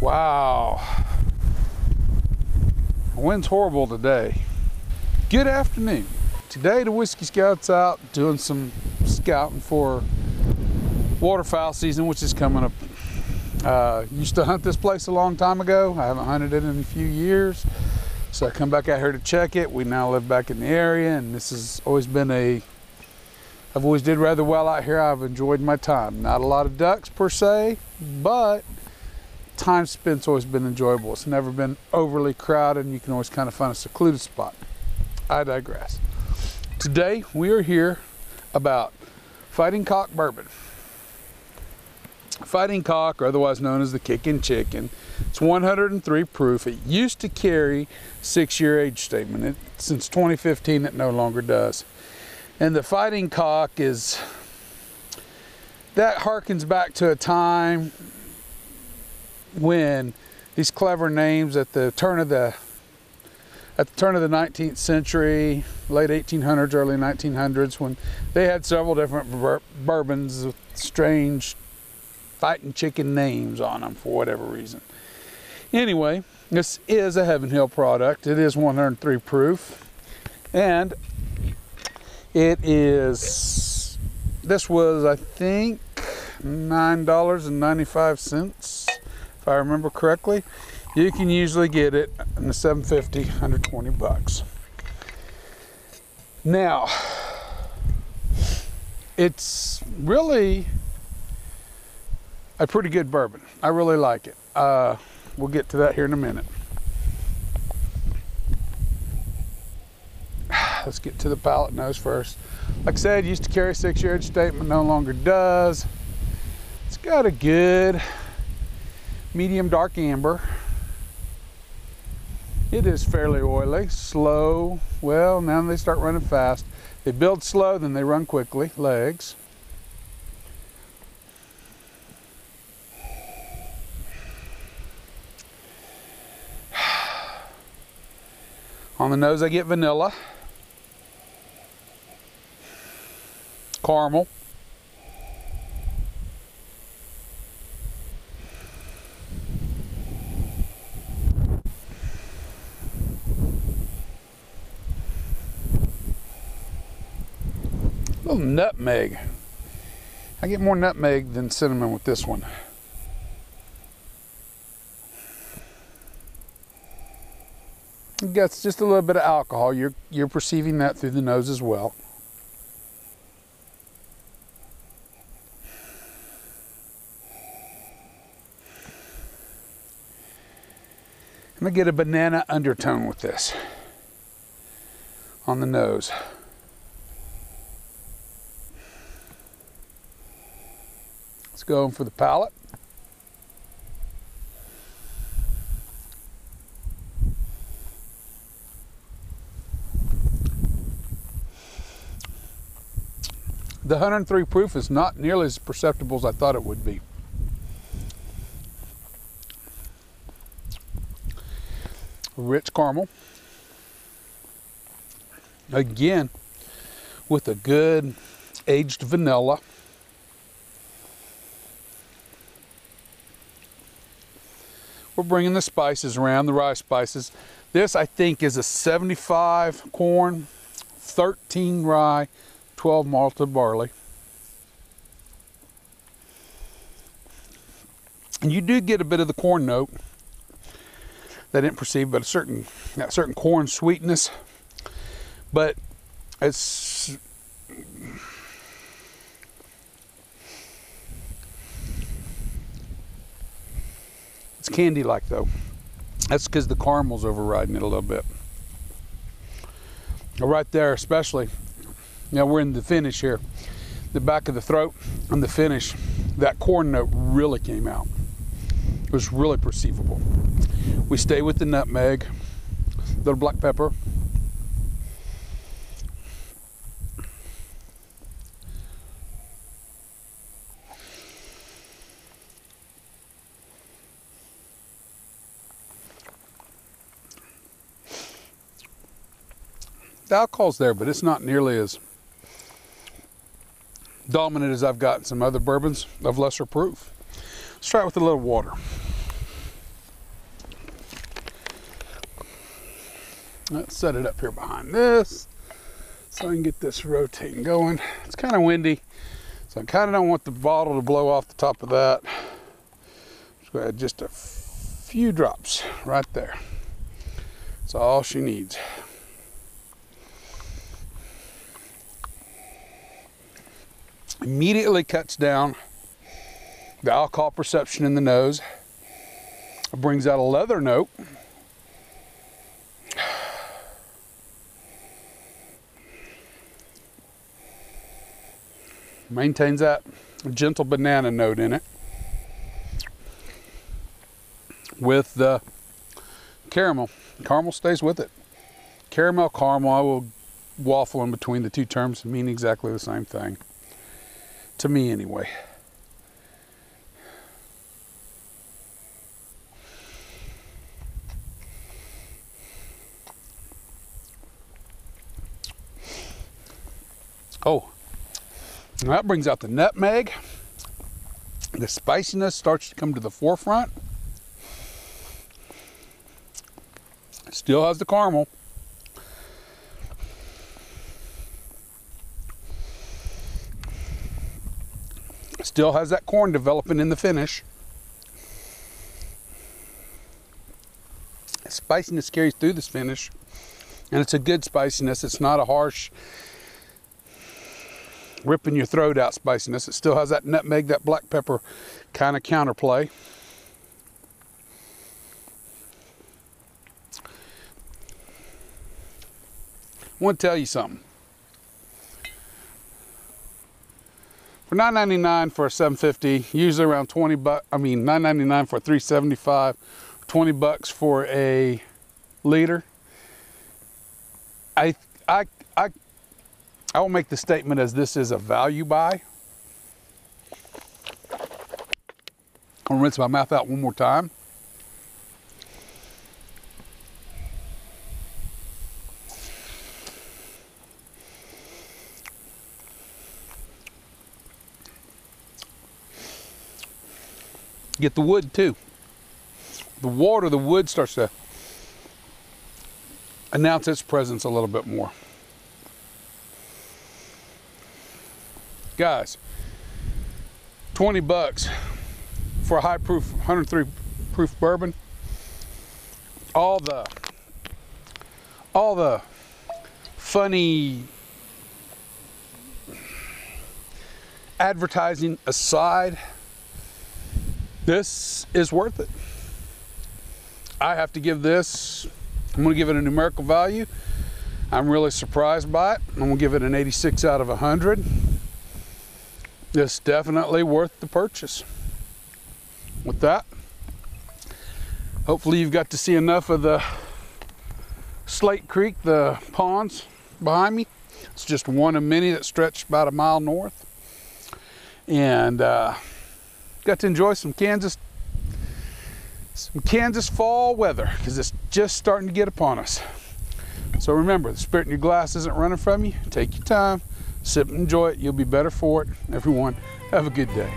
Wow. The wind's horrible today. Good afternoon. Today the Whiskey Scout's out doing some scouting for waterfowl season, which is coming up. Used to hunt this place a long time ago. I haven't hunted it in a few years. So I come back out here to check it. We now live back in the area, and this has always been I've always did rather well out here. I've enjoyed my time. Not a lot of ducks per se, but time spent's always been enjoyable. It's never been overly crowded, and you can always kind of find a secluded spot. I digress. Today we are here about Fighting Cock bourbon. Fighting Cock, or otherwise known as the Kickin' Chicken, it's 103 proof. It used to carry 6-year age statement. Since 2015 it no longer does. And the Fighting Cock that harkens back to a time when these clever names at the turn of the 19th century, late 1800s, early 1900s, when they had several different bourbons with strange fighting chicken names on them for whatever reason. Anyway, this is a Heaven Hill product. It is 103 proof, and this was, I think, $9.95, if I remember correctly. You can usually get it in the $7.50, under 20 bucks. Now, it's really a pretty good bourbon. I really like it. We'll get to that here in a minute. Let's get to the palate nose first. Like I said, used to carry 6-year age statement, no longer does. It's got a good medium dark amber. It is fairly oily, slow. Well, now they start running fast. They build slow, then they run quickly, legs. On the nose I get vanilla, caramel, a little nutmeg. I get more nutmeg than cinnamon with this one. It gets just a little bit of alcohol. You're perceiving that through the nose as well. I'm gonna get a banana undertone with this on the nose. Let's go for the palate. The 103 proof is not nearly as perceptible as I thought it would be. Rich caramel. Again, with a good aged vanilla. We're bringing the spices around, the rye spices. This, I think, is a 75 corn, 13 rye, 12 malted barley. And you do get a bit of the corn note that I didn't perceive, but that certain corn sweetness. But it's candy-like though. That's because the caramel's overriding it a little bit. Right there, especially. Now we're in the finish here. The back of the throat and the finish, that corn note really came out. It was really perceivable. We stay with the nutmeg, little black pepper. The alcohol's there, but it's not nearly as dominant as I've got in some other bourbons of lesser proof. Let's try it with a little water. Let's set it up here behind this so I can get this rotating going. It's kind of windy, so I kind of don't want the bottle to blow off the top of that. Just go ahead, just a few drops right there. That's all she needs. Immediately cuts down the alcohol perception in the nose. It brings out a leather note. Maintains that gentle banana note in it. With the caramel. Caramel stays with it. Caramel, caramel, I will waffle in between the two terms and mean exactly the same thing. To me, anyway. Oh, and that brings out the nutmeg. The spiciness starts to come to the forefront. It still has the caramel. Still has that corn developing in the finish. The spiciness carries through this finish, and it's a good spiciness. It's not a harsh, ripping your throat out spiciness. It still has that nutmeg, that black pepper kind of counterplay. I want to tell you something. For $9.99 for a 750, usually around 20 bucks. I mean, $9.99 for a 375, 20 bucks for a liter. I will make the statement as this is a value buy. I'll rinse my mouth out one more time. Get the wood too. The wood starts to announce its presence a little bit more. Guys, 20 bucks for a high proof 103 proof bourbon. All the funny advertising aside, this is worth it. I have to give this, I'm going to give it a numerical value. I'm really surprised by it. I'm going to give it an 86 out of 100. It's definitely worth the purchase. With that, hopefully you've got to see enough of the Slate Creek, the ponds behind me. It's just one of many that stretch about a mile north. And got to enjoy some Kansas fall weather, because it's just starting to get upon us. So remember, the spirit in your glass isn't running from you. Take your time, sip and enjoy it. You'll be better for it. Everyone, have a good day.